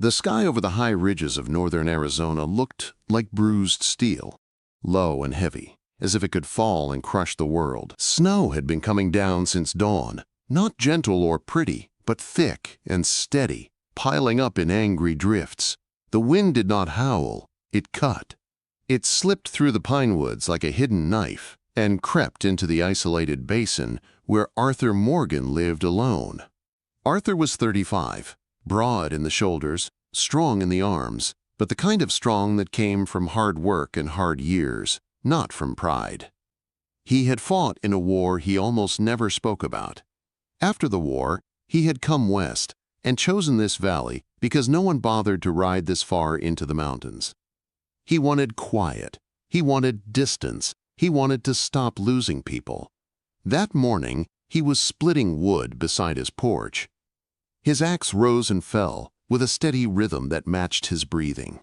The sky over the high ridges of northern Arizona looked like bruised steel, low and heavy, as if it could fall and crush the world. Snow had been coming down since dawn, not gentle or pretty, but thick and steady, piling up in angry drifts. The wind did not howl, it cut. It slipped through the pine woods like a hidden knife and crept into the isolated basin where Arthur Morgan lived alone. Arthur was 35, broad in the shoulders, strong in the arms, but the kind of strong that came from hard work and hard years, not from pride. He had fought in a war he almost never spoke about. After the war, he had come west and chosen this valley because no one bothered to ride this far into the mountains. He wanted quiet. He wanted distance. He wanted to stop losing people. That morning, he was splitting wood beside his porch. His axe rose and fell with a steady rhythm that matched his breathing.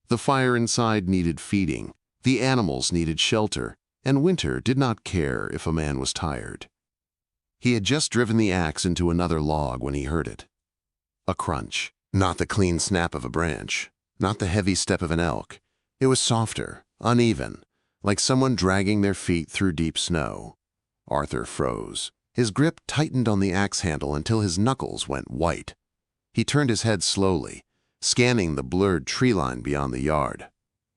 The fire inside needed feeding, the animals needed shelter, and winter did not care if a man was tired. He had just driven the axe into another log when he heard it. A crunch. Not the clean snap of a branch, not the heavy step of an elk. It was softer, uneven, like someone dragging their feet through deep snow. Arthur froze. His grip tightened on the axe handle until his knuckles went white. He turned his head slowly, scanning the blurred tree line beyond the yard.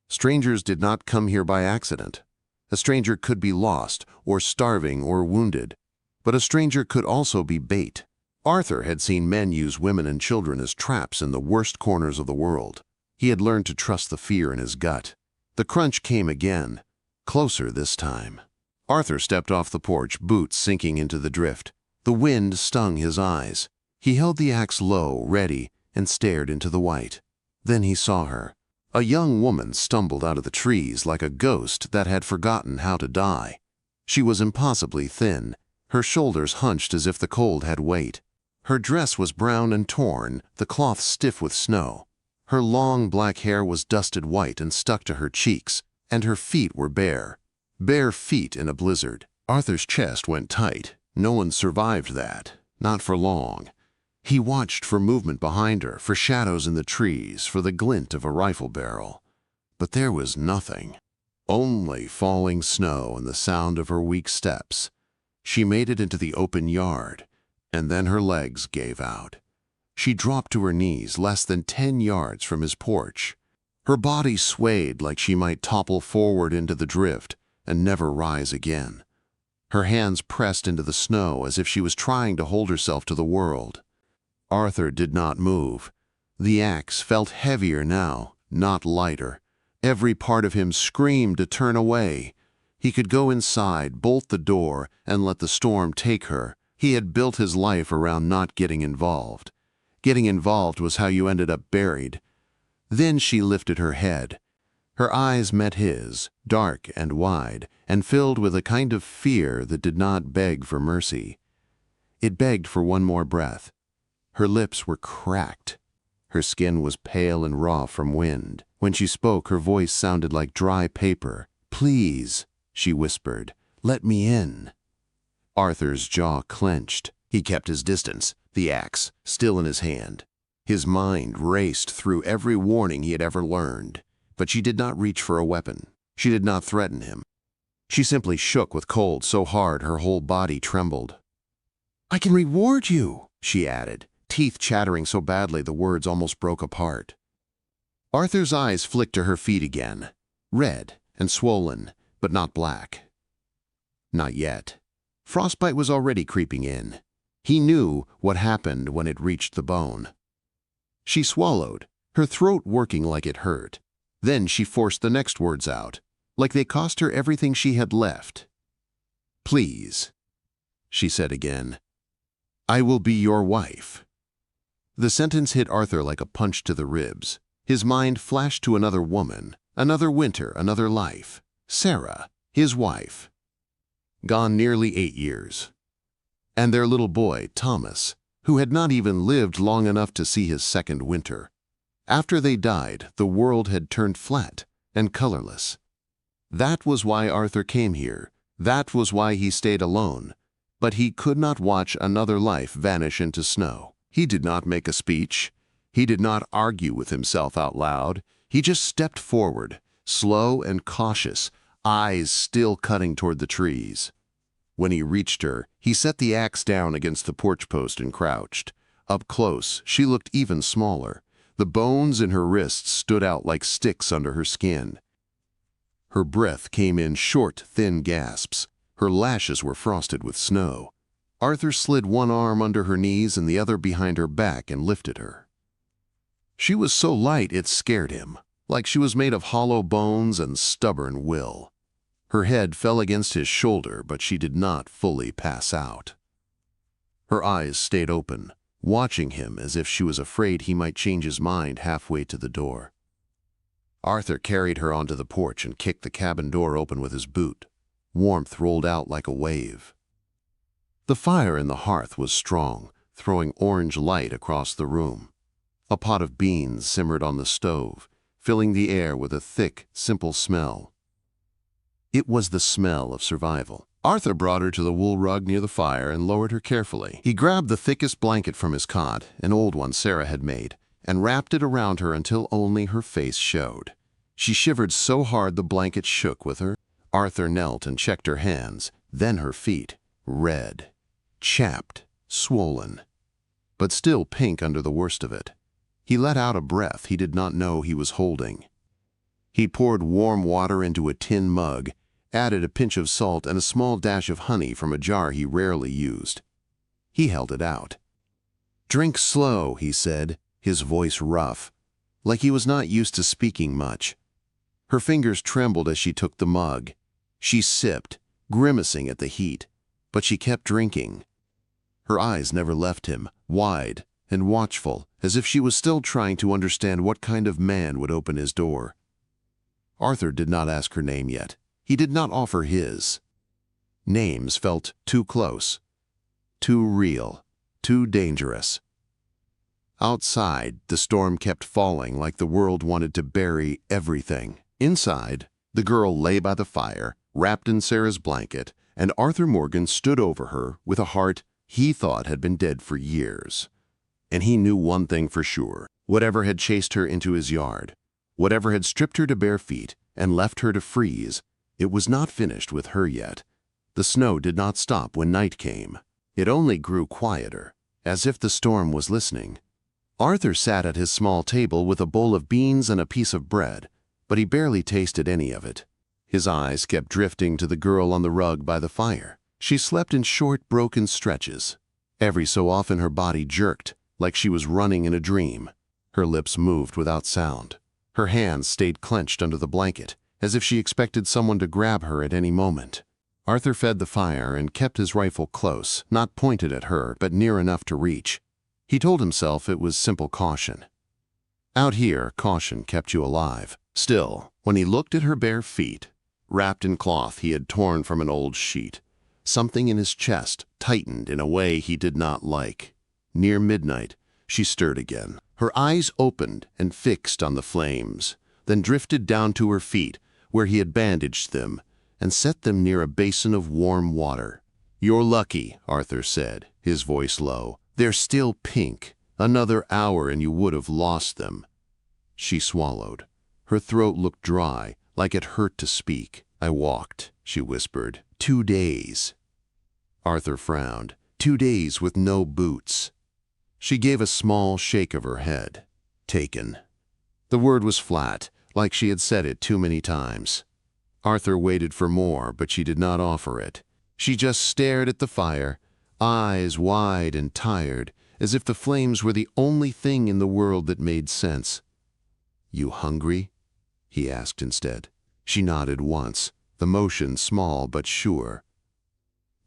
Strangers did not come here by accident. A stranger could be lost, or starving, or wounded. But a stranger could also be bait. Arthur had seen men use women and children as traps in the worst corners of the world. He had learned to trust the fear in his gut. The crunch came again, closer this time. Arthur stepped off the porch, boots sinking into the drift. The wind stung his eyes. He held the axe low, ready, and stared into the white. Then he saw her. A young woman stumbled out of the trees like a ghost that had forgotten how to die. She was impossibly thin, her shoulders hunched as if the cold had weight. Her dress was brown and torn, the cloth stiff with snow. Her long black hair was dusted white and stuck to her cheeks, and her feet were bare. Bare feet in a blizzard. Arthur's chest went tight. No one survived that, not for long. He watched for movement behind her, for shadows in the trees, for the glint of a rifle barrel. But there was nothing. Only falling snow and the sound of her weak steps. She made it into the open yard, and then her legs gave out. She dropped to her knees less than 10 yards from his porch. Her body swayed like she might topple forward into the drift and never rise again. Her hands pressed into the snow as if she was trying to hold herself to the world. Arthur did not move. The axe felt heavier now, not lighter. Every part of him screamed to turn away. He could go inside, bolt the door, and let the storm take her. He had built his life around not getting involved. Getting involved was how you ended up buried. Then she lifted her head. Her eyes met his, dark and wide, and filled with a kind of fear that did not beg for mercy. It begged for one more breath. Her lips were cracked. Her skin was pale and raw from wind. When she spoke, her voice sounded like dry paper. "Please," she whispered, "let me in." Arthur's jaw clenched. He kept his distance, the axe still in his hand. His mind raced through every warning he had ever learned. But she did not reach for a weapon. She did not threaten him. She simply shook with cold so hard her whole body trembled. "I can reward you," she added, teeth chattering so badly the words almost broke apart. Arthur's eyes flicked to her feet again, red and swollen, but not black. Not yet. Frostbite was already creeping in. He knew what happened when it reached the bone. She swallowed, her throat working like it hurt. Then she forced the next words out, like they cost her everything she had left. "Please," she said again, "I will be your wife." The sentence hit Arthur like a punch to the ribs. His mind flashed to another woman, another winter, another life. Sarah, his wife. Gone nearly 8 years. And their little boy, Thomas, who had not even lived long enough to see his second winter. After they died, the world had turned flat and colorless. That was why Arthur came here. That was why he stayed alone. But he could not watch another life vanish into snow. He did not make a speech. He did not argue with himself out loud. He just stepped forward, slow and cautious, eyes still cutting toward the trees. When he reached her, he set the axe down against the porch post and crouched. Up close, she looked even smaller. The bones in her wrists stood out like sticks under her skin. Her breath came in short, thin gasps. Her lashes were frosted with snow. Arthur slid one arm under her knees and the other behind her back and lifted her. She was so light it scared him, like she was made of hollow bones and stubborn will. Her head fell against his shoulder, but she did not fully pass out. Her eyes stayed open, watching him as if she was afraid he might change his mind halfway to the door. Arthur carried her onto the porch and kicked the cabin door open with his boot. Warmth rolled out like a wave. The fire in the hearth was strong, throwing orange light across the room. A pot of beans simmered on the stove, filling the air with a thick, simple smell. It was the smell of survival. Arthur brought her to the wool rug near the fire and lowered her carefully. He grabbed the thickest blanket from his cot, an old one Sarah had made, and wrapped it around her until only her face showed. She shivered so hard the blanket shook with her. Arthur knelt and checked her hands, then her feet, red, chapped, swollen, but still pink under the worst of it. He let out a breath he did not know he was holding. He poured warm water into a tin mug, added a pinch of salt and a small dash of honey from a jar he rarely used. He held it out. "Drink slow," he said, his voice rough, like he was not used to speaking much. Her fingers trembled as she took the mug. She sipped, grimacing at the heat, but she kept drinking. Her eyes never left him, wide and watchful, as if she was still trying to understand what kind of man would open his door. Arthur did not ask her name yet. He did not offer his. Names felt too close, too real, too dangerous. Outside, the storm kept falling like the world wanted to bury everything. Inside, the girl lay by the fire, wrapped in Sarah's blanket, and Arthur Morgan stood over her with a heart he thought had been dead for years. And he knew one thing for sure. Whatever had chased her into his yard, whatever had stripped her to bare feet and left her to freeze, it was not finished with her yet. The snow did not stop when night came. It only grew quieter, as if the storm was listening. Arthur sat at his small table with a bowl of beans and a piece of bread, but he barely tasted any of it. His eyes kept drifting to the girl on the rug by the fire. She slept in short, broken stretches. Every so often her body jerked, like she was running in a dream. Her lips moved without sound. Her hands stayed clenched under the blanket, as if she expected someone to grab her at any moment. Arthur fed the fire and kept his rifle close, not pointed at her, but near enough to reach. He told himself it was simple caution. Out here, caution kept you alive. Still, when he looked at her bare feet, wrapped in cloth he had torn from an old sheet, something in his chest tightened in a way he did not like. Near midnight, she stirred again. Her eyes opened and fixed on the flames, then drifted down to her feet, where he had bandaged them, and set them near a basin of warm water. "You're lucky," Arthur said, his voice low. "They're still pink. Another hour and you would have lost them." She swallowed. Her throat looked dry, like it hurt to speak. "I walked," she whispered. 2 days. Arthur frowned. 2 days with no boots. She gave a small shake of her head. "Taken." The word was flat, like she had said it too many times. Arthur waited for more, but she did not offer it. She just stared at the fire, eyes wide and tired, as if the flames were the only thing in the world that made sense. "You hungry?" he asked instead. She nodded once, the motion small but sure.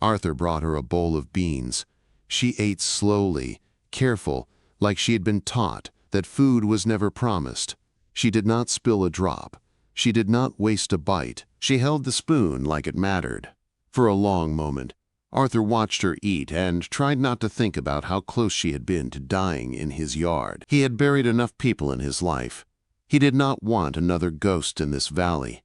Arthur brought her a bowl of beans. She ate slowly, careful, like she had been taught that food was never promised. She did not spill a drop. She did not waste a bite. She held the spoon like it mattered. For a long moment, Arthur watched her eat and tried not to think about how close she had been to dying in his yard. He had buried enough people in his life. He did not want another ghost in this valley.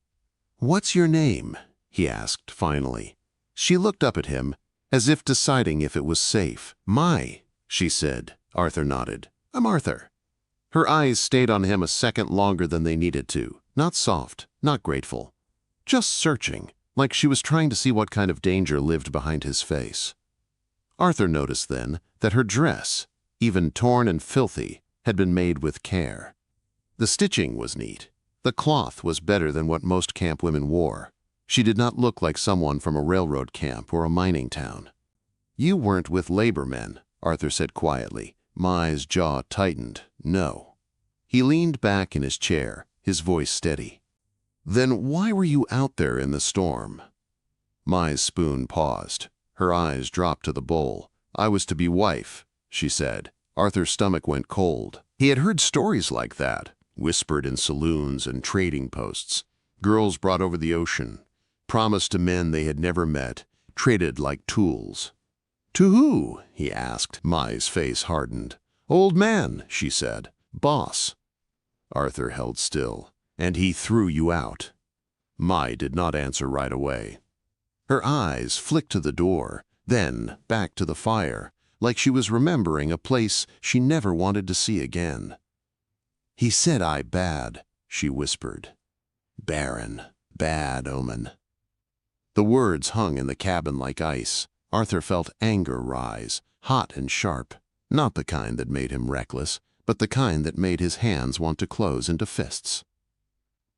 "What's your name?" he asked finally. She looked up at him, as if deciding if it was safe. "My," she said. Arthur nodded. "I'm Arthur." Her eyes stayed on him a second longer than they needed to. Not soft, not grateful. Just searching, like she was trying to see what kind of danger lived behind his face. Arthur noticed then that her dress, even torn and filthy, had been made with care. The stitching was neat. The cloth was better than what most camp women wore. She did not look like someone from a railroad camp or a mining town. "You weren't with labor men," Arthur said quietly. Mai's jaw tightened. "No." He leaned back in his chair, his voice steady. "Then why were you out there in the storm?" Mai's spoon paused. Her eyes dropped to the bowl. "I was to be wife," she said. Arthur's stomach went cold. He had heard stories like that, whispered in saloons and trading posts. Girls brought over the ocean, promised to men they had never met, traded like tools. "To who?" he asked. Mai's face hardened. "Old man," she said. "Boss." Arthur held still. "And he threw you out." Mai did not answer right away. Her eyes flicked to the door, then back to the fire, like she was remembering a place she never wanted to see again. "He said I bad," she whispered. "Barren, bad omen." The words hung in the cabin like ice. Arthur felt anger rise, hot and sharp, not the kind that made him reckless, but the kind that made his hands want to close into fists.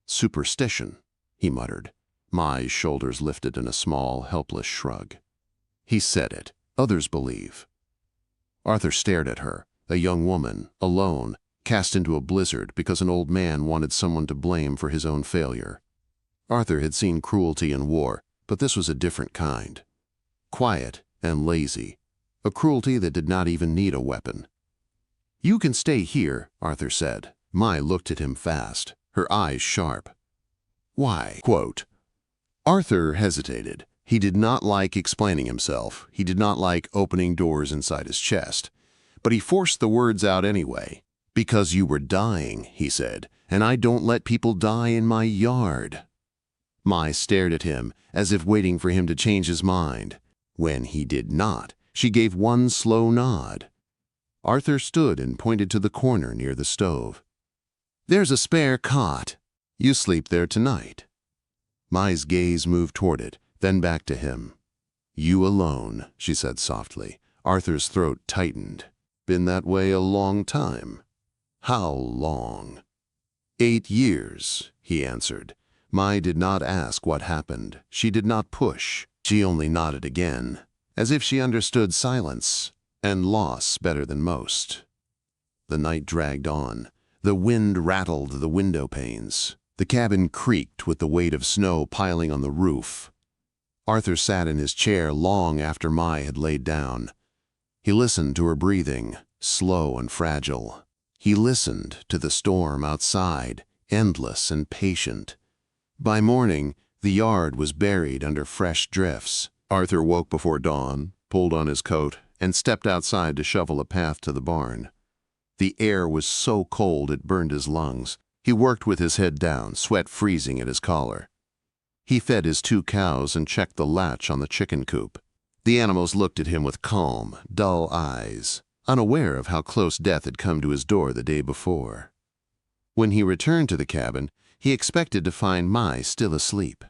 "Superstition," he muttered. Mai's shoulders lifted in a small, helpless shrug. "He said it. Others believe." Arthur stared at her, a young woman, alone, cast into a blizzard because an old man wanted someone to blame for his own failure. Arthur had seen cruelty in war, but this was a different kind. Quiet and lazy, a cruelty that did not even need a weapon. "You can stay here," Arthur said. Mai looked at him fast, her eyes sharp. "Why?" Quote. Arthur hesitated. He did not like explaining himself. He did not like opening doors inside his chest. But he forced the words out anyway. "Because you were dying," he said, "and I don't let people die in my yard." Mai stared at him, as if waiting for him to change his mind. When he did not, she gave one slow nod. Arthur stood and pointed to the corner near the stove. "There's a spare cot. You sleep there tonight." Mai's gaze moved toward it, then back to him. "You alone," she said softly. Arthur's throat tightened. "Been that way a long time." "How long?" 8 years, he answered. Mai did not ask what happened. She did not push. She only nodded again, as if she understood silence and loss better than most. The night dragged on. The wind rattled the window panes. The cabin creaked with the weight of snow piling on the roof. Arthur sat in his chair long after Mai had laid down. He listened to her breathing, slow and fragile. He listened to the storm outside, endless and patient. By morning, the yard was buried under fresh drifts. Arthur woke before dawn, pulled on his coat, and stepped outside to shovel a path to the barn. The air was so cold it burned his lungs. He worked with his head down, sweat freezing at his collar. He fed his 2 cows and checked the latch on the chicken coop. The animals looked at him with calm, dull eyes, unaware of how close death had come to his door the day before. When he returned to the cabin, he expected to find Mai still asleep.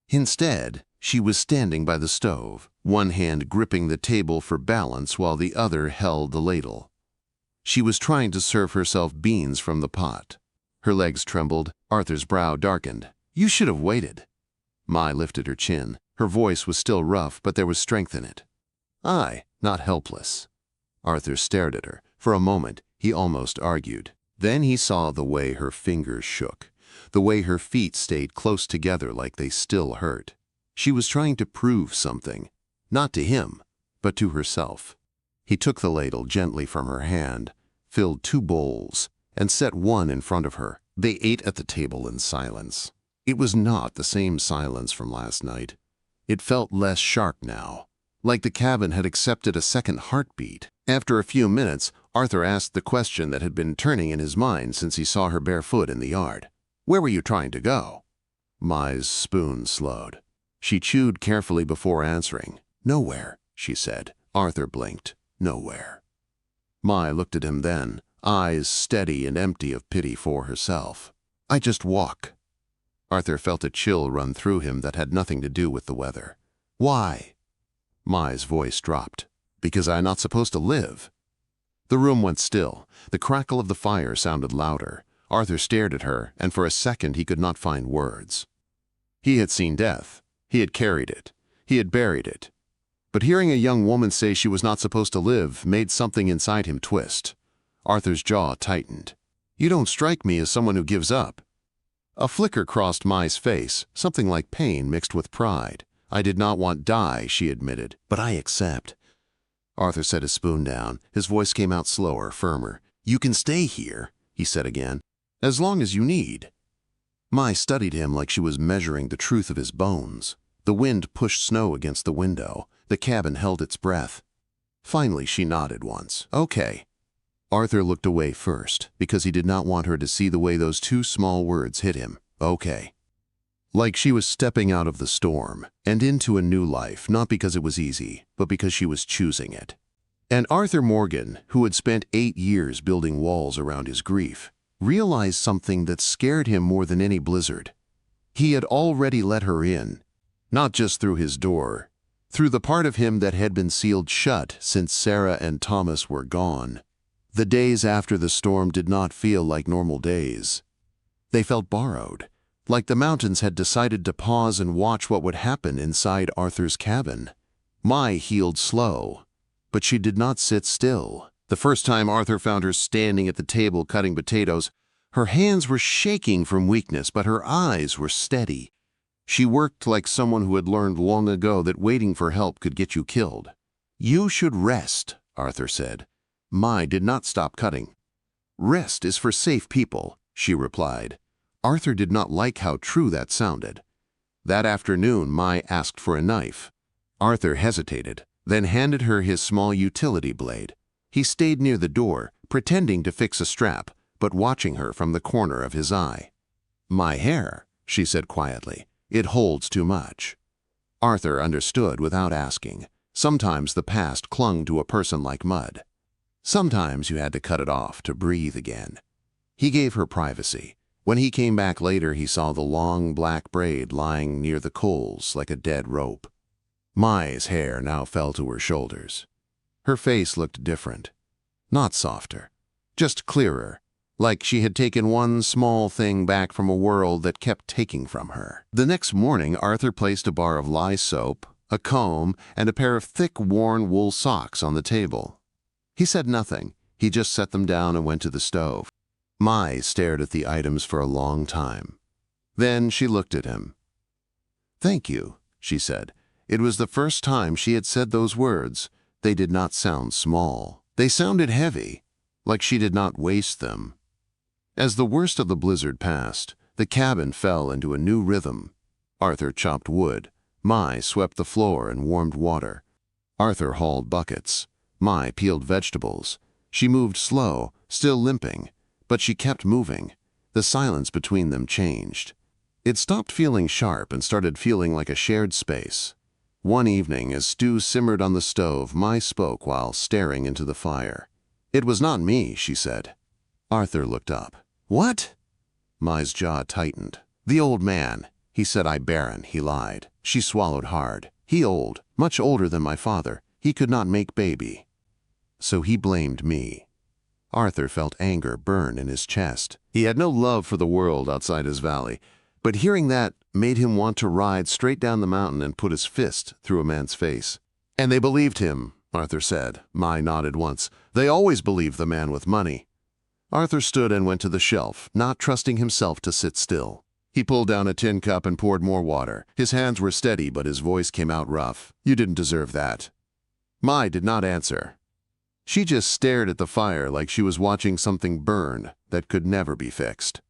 Instead, she was standing by the stove, one hand gripping the table for balance while the other held the ladle. She was trying to serve herself beans from the pot. Her legs trembled. Arthur's brow darkened. "You should have waited." Mai lifted her chin. Her voice was still rough, but there was strength in it. "I, not helpless." Arthur stared at her. For a moment, he almost argued. Then he saw the way her fingers shook, the way her feet stayed close together like they still hurt. She was trying to prove something, not to him, but to herself. He took the ladle gently from her hand, filled 2 bowls, and set one in front of her. They ate at the table in silence. It was not the same silence from last night. It felt less sharp now, like the cabin had accepted a second heartbeat. After a few minutes, Arthur asked the question that had been turning in his mind since he saw her barefoot in the yard. "Where were you trying to go?" Mai's spoon slowed. She chewed carefully before answering. "Nowhere," she said. Arthur blinked. "Nowhere." Mai looked at him then, eyes steady and empty of pity for herself. "I just walk." Arthur felt a chill run through him that had nothing to do with the weather. "Why?" Mai's voice dropped. "Because I'm not supposed to live." The room went still. The crackle of the fire sounded louder. Arthur stared at her, and for a second he could not find words. He had seen death. He had carried it. He had buried it. But hearing a young woman say she was not supposed to live made something inside him twist. Arthur's jaw tightened. "You don't strike me as someone who gives up." A flicker crossed Mai's face, something like pain mixed with pride. "I did not want die," she admitted, "but I accept." Arthur set his spoon down. His voice came out slower, firmer. "You can stay here," he said again, "as long as you need." Mai studied him like she was measuring the truth of his bones. The wind pushed snow against the window. The cabin held its breath. Finally, she nodded once. "Okay." Arthur looked away first, because he did not want her to see the way those two small words hit him. "Okay." Like she was stepping out of the storm and into a new life, not because it was easy, but because she was choosing it. And Arthur Morgan, who had spent 8 years building walls around his grief, realized something that scared him more than any blizzard. He had already let her in, not just through his door, through the part of him that had been sealed shut since Sarah and Thomas were gone. The days after the storm did not feel like normal days. They felt borrowed, like the mountains had decided to pause and watch what would happen inside Arthur's cabin. Mai healed slow, but she did not sit still. The first time Arthur found her standing at the table cutting potatoes, her hands were shaking from weakness, but her eyes were steady. She worked like someone who had learned long ago that waiting for help could get you killed. "You should rest," Arthur said. Mai did not stop cutting. "Rest is for safe people," she replied. Arthur did not like how true that sounded. That afternoon, Mai asked for a knife. Arthur hesitated, then handed her his small utility blade. He stayed near the door, pretending to fix a strap, but watching her from the corner of his eye. "My hair," she said quietly. "It holds too much." Arthur understood without asking. Sometimes the past clung to a person like mud. Sometimes you had to cut it off to breathe again. He gave her privacy. When he came back later, he saw the long black braid lying near the coals like a dead rope. Mai's hair now fell to her shoulders. Her face looked different. Not softer, just clearer, like she had taken one small thing back from a world that kept taking from her. The next morning, Arthur placed a bar of lye soap, a comb, and a pair of thick, worn wool socks on the table. He said nothing. He just set them down and went to the stove. Mai stared at the items for a long time. Then she looked at him. "Thank you," she said. It was the first time she had said those words. They did not sound small. They sounded heavy, like she did not waste them. As the worst of the blizzard passed, the cabin fell into a new rhythm. Arthur chopped wood. Mai swept the floor and warmed water. Arthur hauled buckets. Mai peeled vegetables. She moved slow, still limping, but she kept moving. The silence between them changed. It stopped feeling sharp and started feeling like a shared space. One evening, as stew simmered on the stove, Mai spoke while staring into the fire. "It was not me," she said. Arthur looked up. "What?" Mai's jaw tightened. "The old man. He said I barren." He lied. She swallowed hard. "He old, much older than my father. He could not make baby." So he blamed me. Arthur felt anger burn in his chest. He had no love for the world outside his valley, but hearing that made him want to ride straight down the mountain and put his fist through a man's face. "And they believed him," Arthur said. Mai nodded once. "They always believe the man with money." Arthur stood and went to the shelf, not trusting himself to sit still. He pulled down a tin cup and poured more water. His hands were steady, but his voice came out rough. "You didn't deserve that." Mai did not answer. She just stared at the fire like she was watching something burn that could never be fixed.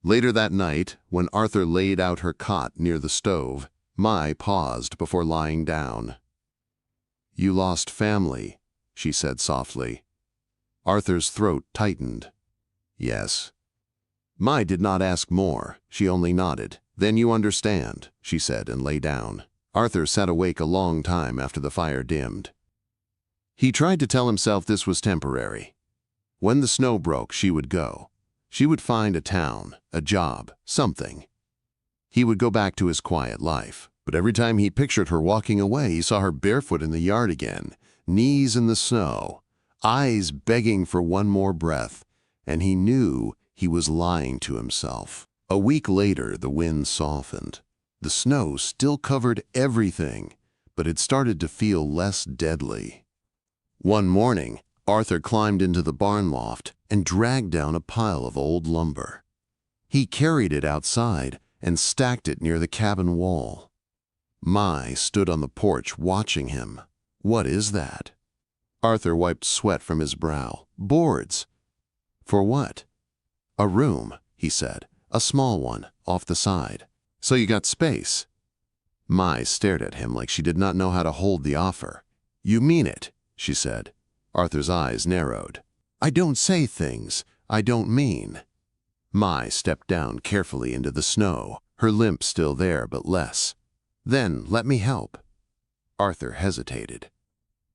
Later that night, when Arthur laid out her cot near the stove, Mai paused before lying down. "You lost family," she said softly. Arthur's throat tightened. "Yes." Mai did not ask more. She only nodded. "Then you understand," she said, and lay down. Arthur sat awake a long time after the fire dimmed. He tried to tell himself this was temporary. When the snow broke, she would go. She would find a town, a job, something. He would go back to his quiet life. But every time he pictured her walking away, he saw her barefoot in the yard again, knees in the snow, eyes begging for one more breath, and he knew he was lying to himself. A week later, the wind softened. The snow still covered everything, but it started to feel less deadly. One morning, Arthur climbed into the barn loft and dragged down a pile of old lumber. He carried it outside and stacked it near the cabin wall. Mai stood on the porch watching him. "What is that?" Arthur wiped sweat from his brow. "Boards." "For what?" "A room," he said. "A small one, off the side. So you got space." Mai stared at him like she did not know how to hold the offer. "You mean it," she said. Arthur's eyes narrowed. "I don't say things I don't mean." Mai stepped down carefully into the snow, her limp still there but less. "Then let me help." Arthur hesitated.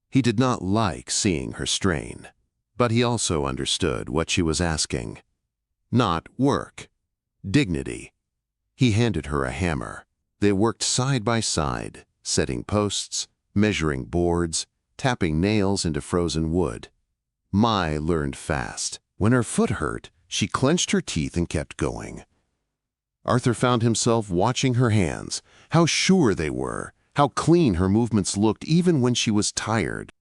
He did not like seeing her strain, but he also understood what she was asking. Not work. Dignity. He handed her a hammer. They worked side by side, setting posts, measuring boards, tapping nails into frozen wood. Mai learned fast. When her foot hurt, she clenched her teeth and kept going. Arthur found himself watching her hands, how sure they were, how clean her movements looked even when she was tired.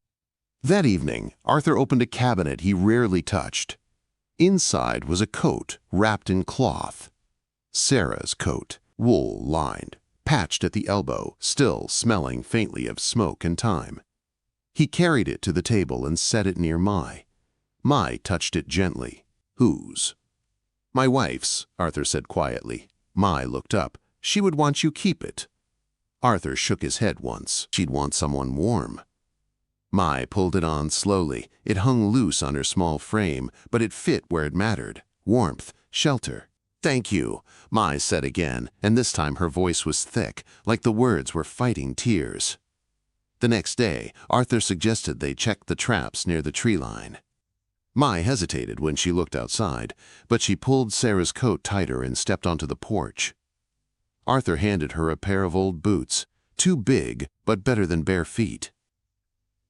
That evening, Arthur opened a cabinet he rarely touched. Inside was a coat wrapped in cloth. Sarah's coat, wool-lined, patched at the elbow, still smelling faintly of smoke and time. He carried it to the table and set it near Mai. Mai touched it gently. "Whose?" "My wife's," Arthur said quietly. Mai looked up. "She would want you keep it." Arthur shook his head once. "She'd want someone warm." Mai pulled it on slowly. It hung loose on her small frame, but it fit where it mattered. Warmth, shelter. "Thank you," Mai said again, and this time her voice was thick, like the words were fighting tears. The next day, Arthur suggested they check the traps near the tree line. Mai hesitated when she looked outside, but she pulled Sarah's coat tighter and stepped onto the porch. Arthur handed her a pair of old boots, too big, but better than bare feet.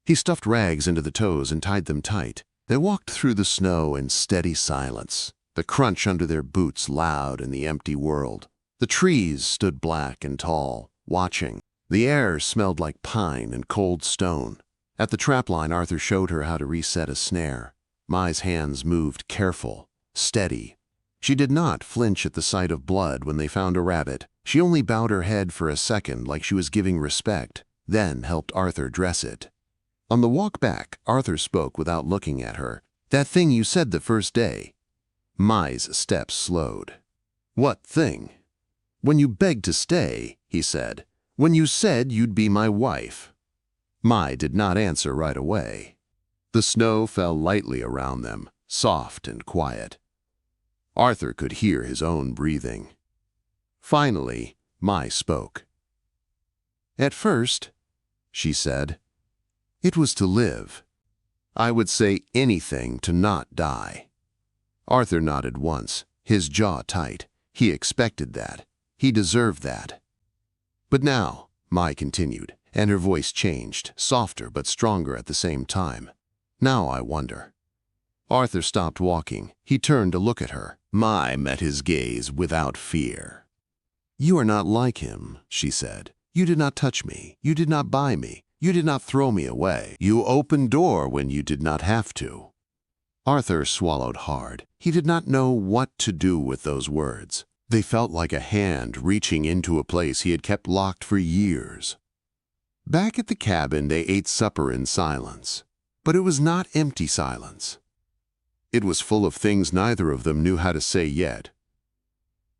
He stuffed rags into the toes and tied them tight. They walked through the snow in steady silence, the crunch under their boots loud in the empty world. The trees stood black and tall, watching. The air smelled like pine and cold stone. At the trapline, Arthur showed her how to reset a snare. Mai's hands moved careful, steady. She did not flinch at the sight of blood when they found a rabbit. She only bowed her head for a second like she was giving respect, then helped Arthur dress it. On the walk back, Arthur spoke without looking at her. "That thing you said the first day." Mai's steps slowed. "What thing?" "When you begged to stay," he said. "When you said you'd be my wife." Mai did not answer right away. The snow fell lightly around them, soft and quiet. Arthur could hear his own breathing. Finally, Mai spoke. "At first," she said, "it was to live. I would say anything to not die." Arthur nodded once, his jaw tight. He expected that. He deserved that. "But now," Mai continued, and her voice changed, softer but stronger at the same time. "Now I wonder." Arthur stopped walking. He turned to look at her. Mai met his gaze without fear. "You are not like him," she said. "You did not touch me. You did not buy me. You did not throw me away. You opened door when you did not have to." Arthur swallowed hard. He did not know what to do with those words. They felt like a hand reaching into a place he had kept locked for years. Back at the cabin, they ate supper in silence. But it was not empty silence. It was full of things neither of them knew how to say yet.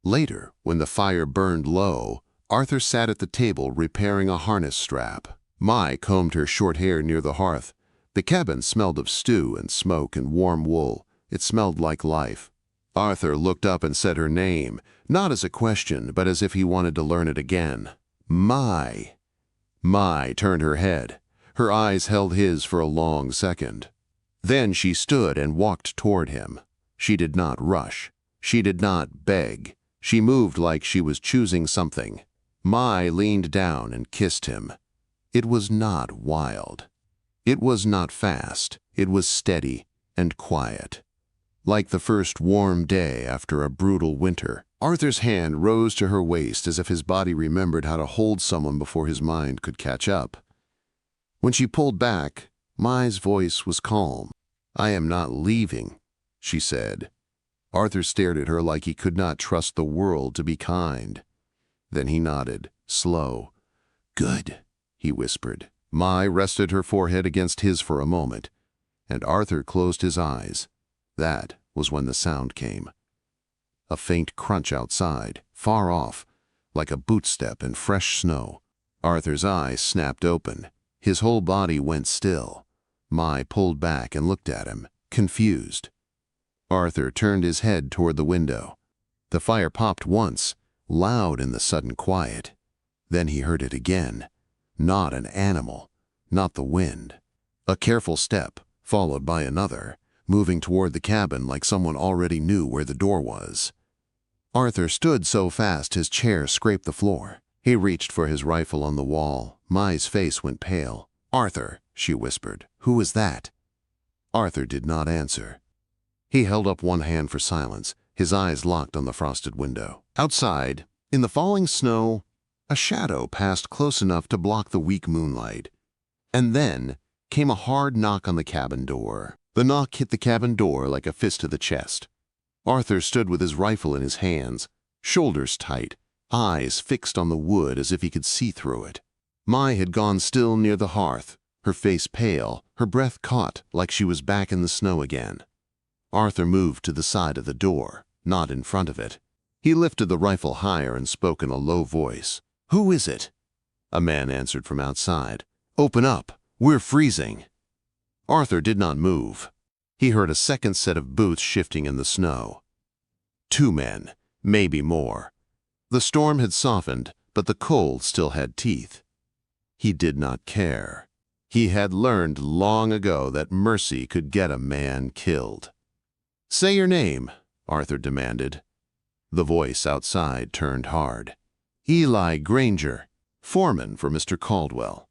Later, when the fire burned low, Arthur sat at the table repairing a harness strap. Mai combed her short hair near the hearth. The cabin smelled of stew and smoke and warm wool. It smelled like life. Arthur looked up and said her name, not as a question, but as if he wanted to learn it again. Mai. Mai turned her head. Her eyes held his for a long second. Then she stood and walked toward him. She did not rush. She did not beg. She moved like she was choosing something. Mai leaned down and kissed him. It was not wild. It was not fast. It was steady and quiet. Like the first warm day after a brutal winter. Arthur's hand rose to her waist as if his body remembered how to hold someone before his mind could catch up. When she pulled back, Mai's voice was calm. "I am not leaving," she said. Arthur stared at her like he could not trust the world to be kind. Then he nodded, slow. "Good," he whispered. Mai rested her forehead against his for a moment, and Arthur closed his eyes. That was when the sound came. A faint crunch outside, far off, like a bootstep in fresh snow. Arthur's eyes snapped open. His whole body went still. Mai pulled back and looked at him, confused. Arthur turned his head toward the window. The fire popped once, loud in the sudden quiet. Then he heard it again. Not an animal, not the wind. A careful step, followed by another, moving toward the cabin like someone already knew where the door was. Arthur stood so fast his chair scraped the floor. He reached for his rifle on the wall. Mai's face went pale. "Arthur," she whispered, "who was that?" Arthur did not answer. He held up one hand for silence, his eyes locked on the frosted window. Outside, in the falling snow, a shadow passed close enough to block the weak moonlight. And then came a hard knock on the cabin door. The knock hit the cabin door like a fist to the chest. Arthur stood with his rifle in his hands, shoulders tight, eyes fixed on the wood as if he could see through it. Mai had gone still near the hearth, her face pale, her breath caught like she was back in the snow again. Arthur moved to the side of the door, not in front of it. He lifted the rifle higher and spoke in a low voice. "Who is it?" A man answered from outside. "Open up. We're freezing." Arthur did not move. He heard a second set of boots shifting in the snow. 2 men, maybe more. The storm had softened, but the cold still had teeth. He did not care. He had learned long ago that mercy could get a man killed. "Say your name," Arthur demanded. The voice outside turned hard. "Eli Granger, foreman for Mr. Caldwell."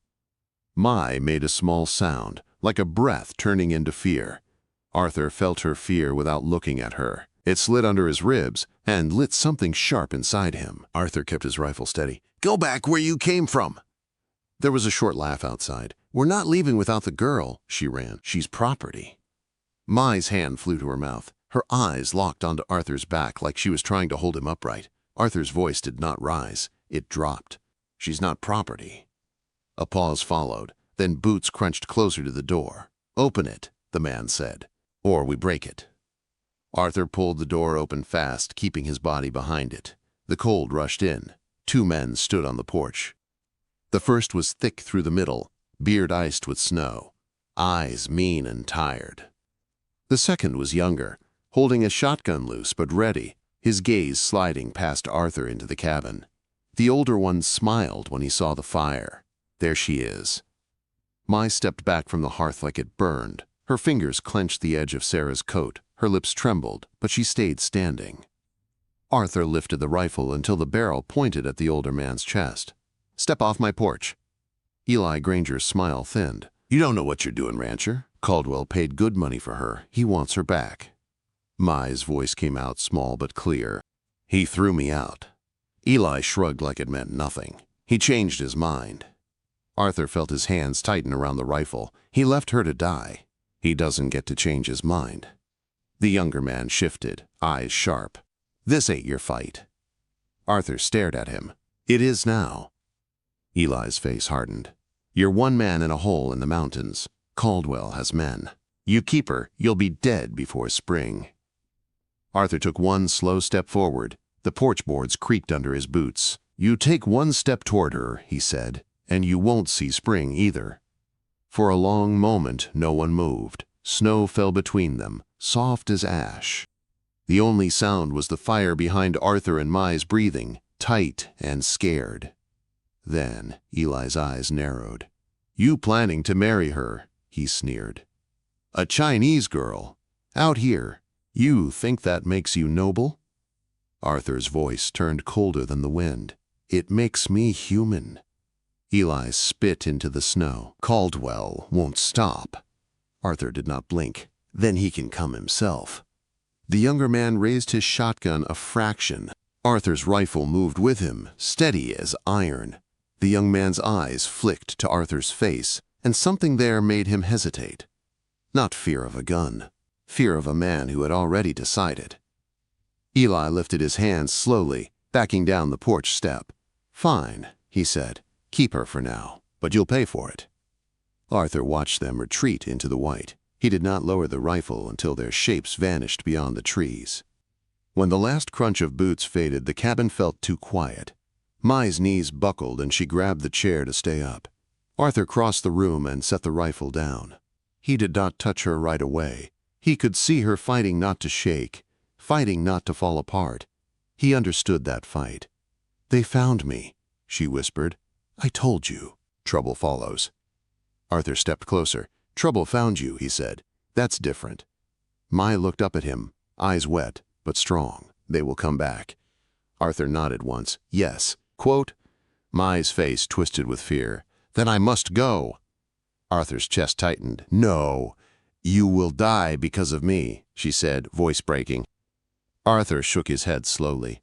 Mai made a small sound, like a breath turning into fear. Arthur felt her fear without looking at her. It slid under his ribs and lit something sharp inside him. Arthur kept his rifle steady. "Go back where you came from." There was a short laugh outside. "We're not leaving without the girl," she ran. "She's property." Mai's hand flew to her mouth. Her eyes locked onto Arthur's back like she was trying to hold him upright. Arthur's voice did not rise. It dropped. "She's not property." A pause followed. Then boots crunched closer to the door. "Open it," the man said, "or we break it." Arthur pulled the door open fast, keeping his body behind it. The cold rushed in. 2 men stood on the porch. The first was thick through the middle, beard iced with snow, eyes mean and tired. The second was younger, holding a shotgun loose but ready, his gaze sliding past Arthur into the cabin. The older one smiled when he saw the fire. "There she is." Mai stepped back from the hearth like it burned. Her fingers clenched the edge of Sarah's coat. Her lips trembled, but she stayed standing. Arthur lifted the rifle until the barrel pointed at the older man's chest. "Step off my porch." Eli Granger's smile thinned. "You don't know what you're doing, rancher. Caldwell paid good money for her. He wants her back." Mai's voice came out small but clear. "He threw me out." Eli shrugged like it meant nothing. He changed his mind. Arthur felt his hands tighten around the rifle. He left her to die. He doesn't get to change his mind. The younger man shifted, eyes sharp. "This ain't your fight." Arthur stared at him. "It is now." Eli's face hardened. "You're one man in a hole in the mountains. Caldwell has men. You keep her, you'll be dead before spring." Arthur took one slow step forward. The porch boards creaked under his boots. "You take one step toward her," he said, "and you won't see spring either." For a long moment, no one moved. Snow fell between them, soft as ash. The only sound was the fire behind Arthur and Mai's breathing, tight and scared. Then Eli's eyes narrowed. "You planning to marry her?" he sneered. A Chinese girl? Out here? You think that makes you noble? Arthur's voice turned colder than the wind. It makes me human. Eli spit into the snow. Caldwell won't stop. Arthur did not blink. Then he can come himself. The younger man raised his shotgun a fraction. Arthur's rifle moved with him, steady as iron. The young man's eyes flicked to Arthur's face, and something there made him hesitate. Not fear of a gun, fear of a man who had already decided. Eli lifted his hands slowly, backing down the porch step. "Fine," he said. "Keep her for now, but you'll pay for it." Arthur watched them retreat into the white. He did not lower the rifle until their shapes vanished beyond the trees. When the last crunch of boots faded, the cabin felt too quiet. Mai's knees buckled and she grabbed the chair to stay up. Arthur crossed the room and set the rifle down. He did not touch her right away. He could see her fighting not to shake, fighting not to fall apart. He understood that fight. "They found me," she whispered. "I told you. Trouble follows." Arthur stepped closer. "Trouble found you," he said. "That's different." Mai looked up at him, eyes wet, but strong. "They will come back." Arthur nodded once. "Yes." Quote. Mai's face twisted with fear. "Then I must go." Arthur's chest tightened. "No, you will die because of me," she said, voice breaking. Arthur shook his head slowly.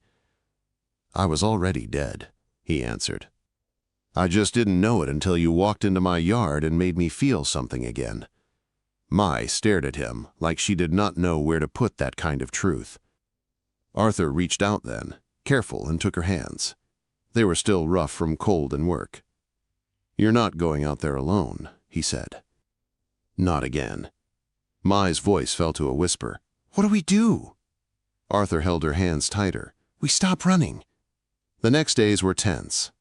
"I was already dead," he answered. "I just didn't know it until you walked into my yard and made me feel something again." Mai stared at him like she did not know where to put that kind of truth. Arthur reached out then, careful, and took her hands. They were still rough from cold and work. "You're not going out there alone," he said. "Not again." Mai's voice fell to a whisper. "What do we do?" Arthur held her hands tighter. "We stop running." The next days were tense.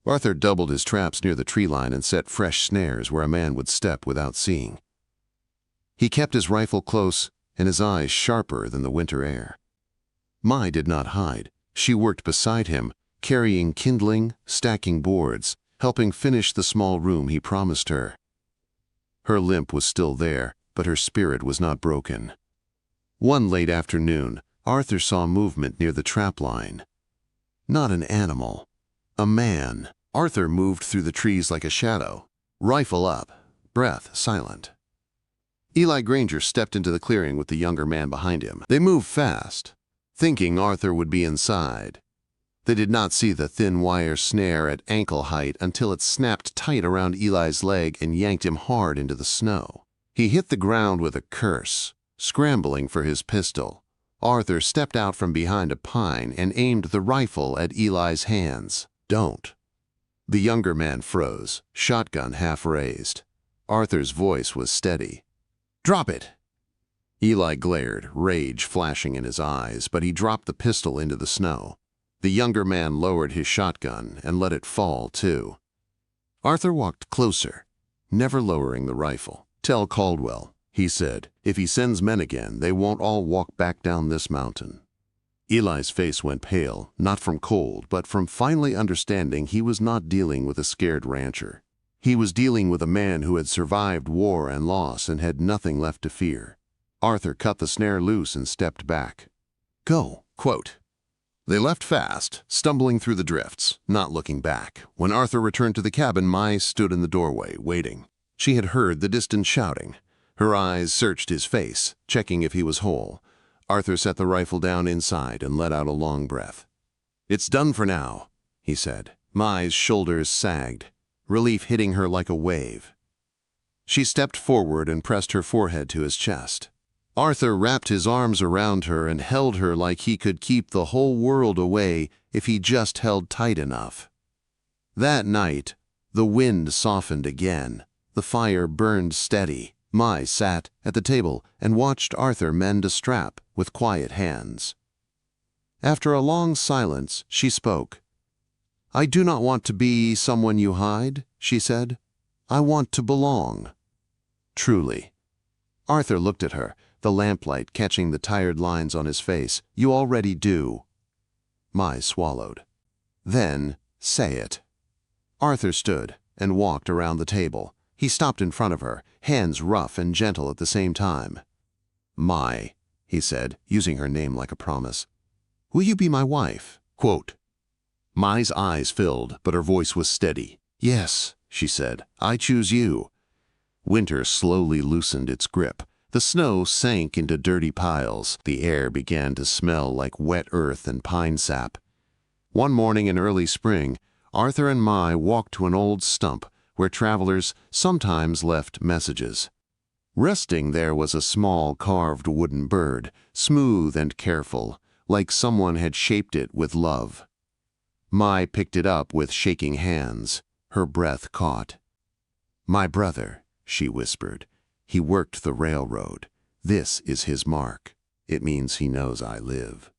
Arthur doubled his traps near the tree line and set fresh snares where a man would step without seeing. He kept his rifle close and his eyes sharper than the winter air. Mai did not hide. She worked beside him, carrying kindling, stacking boards, helping finish the small room he promised her. Her limp was still there, but her spirit was not broken. One late afternoon, Arthur saw movement near the trap line. Not an animal, a man. Arthur moved through the trees like a shadow, rifle up, breath silent. Eli Granger stepped into the clearing with the younger man behind him. They moved fast, thinking Arthur would be inside. They did not see the thin wire snare at ankle height until it snapped tight around Eli's leg and yanked him hard into the snow. He hit the ground with a curse, scrambling for his pistol. Arthur stepped out from behind a pine and aimed the rifle at Eli's hands. "Don't." The younger man froze, shotgun half raised. Arthur's voice was steady. "Drop it!" Eli glared, rage flashing in his eyes, but he dropped the pistol into the snow. The younger man lowered his shotgun and let it fall, too. Arthur walked closer, never lowering the rifle. "Tell Caldwell," he said, "if he sends men again, they won't all walk back down this mountain." Eli's face went pale, not from cold, but from finally understanding he was not dealing with a scared rancher. He was dealing with a man who had survived war and loss and had nothing left to fear. Arthur cut the snare loose and stepped back. "Go." Quote. They left fast, stumbling through the drifts, not looking back. When Arthur returned to the cabin, Mai stood in the doorway, waiting. She had heard the distant shouting. Her eyes searched his face, checking if he was whole. Arthur set the rifle down inside and let out a long breath. "It's done for now," he said. Mai's shoulders sagged, relief hitting her like a wave. She stepped forward and pressed her forehead to his chest. Arthur wrapped his arms around her and held her like he could keep the whole world away if he just held tight enough. That night, the wind softened again. The fire burned steady. Mai sat at the table and watched Arthur mend a strap with quiet hands. After a long silence, she spoke. "I do not want to be someone you hide," she said. "I want to belong." "Truly." Arthur looked at her, the lamplight catching the tired lines on his face. "You already do." Mai swallowed. "Then say it." Arthur stood and walked around the table. He stopped in front of her, hands rough and gentle at the same time. "My," he said, using her name like a promise. "Will you be my wife?" Quote. Mai's eyes filled, but her voice was steady. "Yes," she said, "I choose you." Winter slowly loosened its grip. The snow sank into dirty piles. The air began to smell like wet earth and pine sap. One morning in early spring, Arthur and Mai walked to an old stump where travelers sometimes left messages. Resting there was a small carved wooden bird, smooth and careful, like someone had shaped it with love. Mai picked it up with shaking hands. Her breath caught. "My brother," she whispered. "He worked the railroad. This is his mark. It means he knows I live."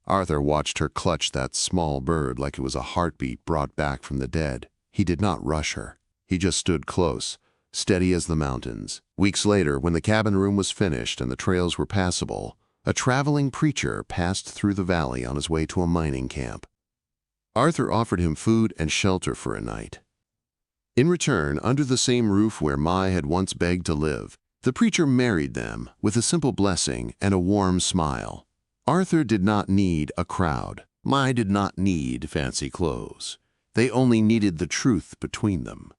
Arthur watched her clutch that small bird like it was a heartbeat brought back from the dead. He did not rush her. He just stood close, steady as the mountains. Weeks later, when the cabin room was finished and the trails were passable, a traveling preacher passed through the valley on his way to a mining camp. Arthur offered him food and shelter for a night. In return, under the same roof where Mai had once begged to live, the preacher married them with a simple blessing and a warm smile. Arthur did not need a crowd. Mai did not need fancy clothes. They only needed the truth between them.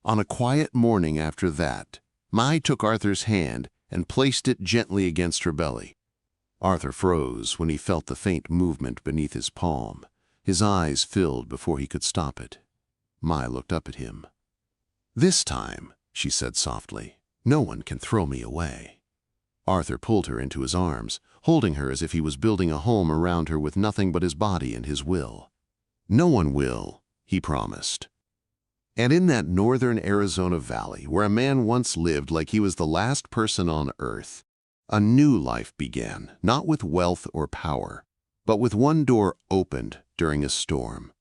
On a quiet morning after that, Mai took Arthur's hand and placed it gently against her belly. Arthur froze when he felt the faint movement beneath his palm. His eyes filled before he could stop it. Mai looked up at him. "This time," she said softly, "no one can throw me away." Arthur pulled her into his arms, holding her as if he was building a home around her with nothing but his body and his will. "No one will," he promised. And in that northern Arizona valley, where a man once lived like he was the last person on earth, a new life began, not with wealth or power, but with one door opened during a storm.